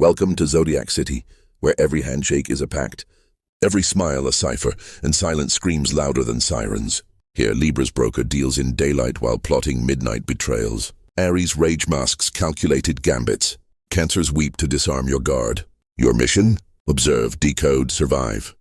Welcome to Zodiac City, where every handshake is a pact, every smile a cipher, and silence screams louder than sirens. Here, Libra's broker deals in daylight while plotting midnight betrayals. Aries' rage masks calculated gambits. Cancers weep to disarm your guard. Your mission? Observe, decode, survive.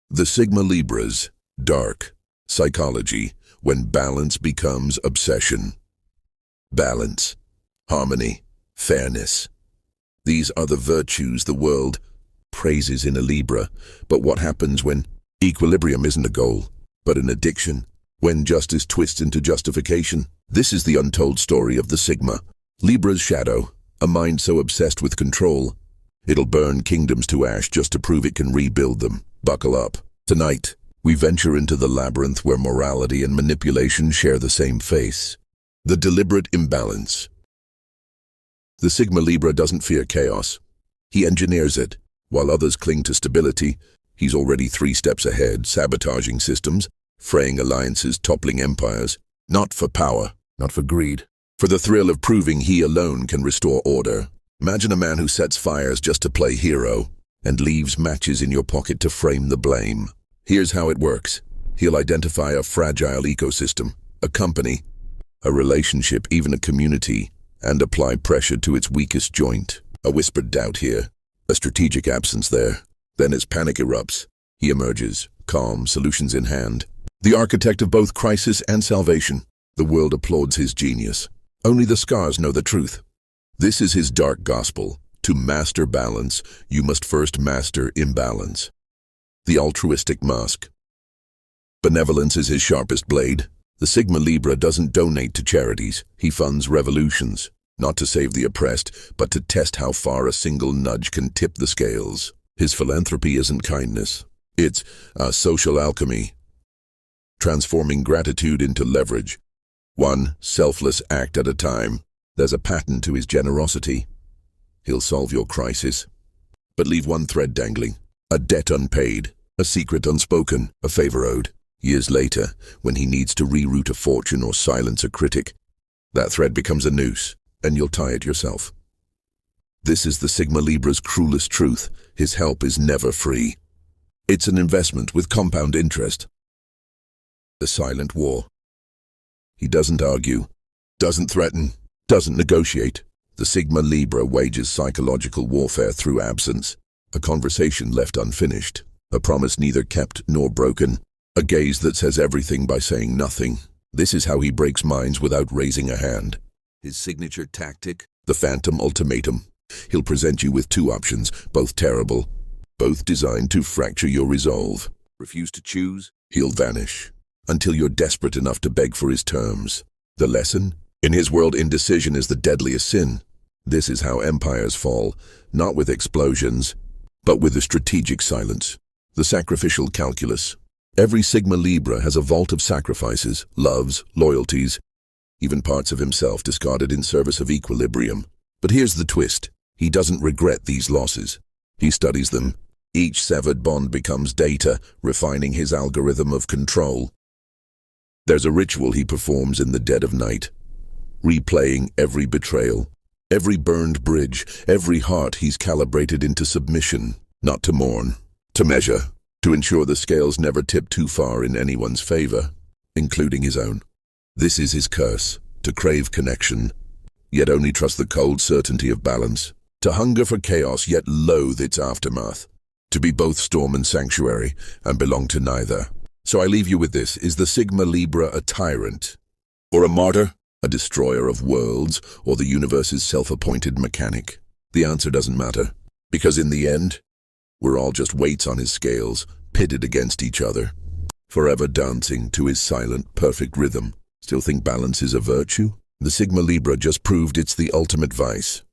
The Sigma Libras, dark, psychology, when balance becomes obsession. Balance, harmony, fairness. These are the virtues the world praises in a Libra. But what happens when equilibrium isn't a goal, but an addiction? When justice twists into justification? This is the untold story of the Sigma. Libra's shadow, a mind so obsessed with control, it'll burn kingdoms to ash just to prove it can rebuild them. Buckle up. Tonight, we venture into the labyrinth where morality and manipulation share the same face. The deliberate imbalance. The Sigma Libra doesn't fear chaos. He engineers it. While others cling to stability, he's already 3 steps ahead, sabotaging systems, fraying alliances, toppling empires. Not for power, not for greed. For the thrill of proving he alone can restore order. Imagine a man who sets fires just to play hero and leaves matches in your pocket to frame the blame. Here's how it works. He'll identify a fragile ecosystem, a company, a relationship, even a community, and apply pressure to its weakest joint. A whispered doubt here, a strategic absence there. Then as panic erupts, he emerges, calm, solutions in hand. The architect of both crisis and salvation. The world applauds his genius. Only the scars know the truth. This is his dark gospel. To master balance, you must first master imbalance. The altruistic mask. Benevolence is his sharpest blade. The Sigma Libra doesn't donate to charities. He funds revolutions, not to save the oppressed, but to test how far a single nudge can tip the scales. His philanthropy isn't kindness. It's a social alchemy, transforming gratitude into leverage. One selfless act at a time. There's a pattern to his generosity. He'll solve your crisis, but leave one thread dangling. A debt unpaid, a secret unspoken, a favor owed. Years later, when he needs to reroute a fortune or silence a critic, that thread becomes a noose, and you'll tie it yourself. This is the Sigma Libra's cruelest truth. His help is never free. It's an investment with compound interest. The silent war. He doesn't argue, doesn't threaten, doesn't negotiate. The Sigma Libra wages psychological warfare through absence. A conversation left unfinished. A promise neither kept nor broken. A gaze that says everything by saying nothing. This is how he breaks minds without raising a hand. His signature tactic, the phantom ultimatum. He'll present you with 2 options, both terrible, both designed to fracture your resolve. Refuse to choose, he'll vanish, until you're desperate enough to beg for his terms. The lesson? In his world, indecision is the deadliest sin. This is how empires fall, not with explosions, but with a strategic silence. The sacrificial calculus. Every Sigma Libra has a vault of sacrifices, loves, loyalties, even parts of himself discarded in service of equilibrium. But here's the twist. He doesn't regret these losses. He studies them. Each severed bond becomes data, refining his algorithm of control. There's a ritual he performs in the dead of night, replaying every betrayal, every burned bridge, every heart he's calibrated into submission, not to mourn, to measure, to ensure the scales never tip too far in anyone's favor, including his own. This is his curse, to crave connection, yet only trust the cold certainty of balance, to hunger for chaos yet loathe its aftermath, to be both storm and sanctuary and belong to neither. So I leave you with this. Is the Sigma Libra a tyrant or a martyr? A destroyer of worlds, or the universe's self-appointed mechanic? The answer doesn't matter, because in the end, we're all just weights on his scales, pitted against each other, forever dancing to his silent, perfect rhythm. Still think balance is a virtue? The Sigma Libra just proved it's the ultimate vice.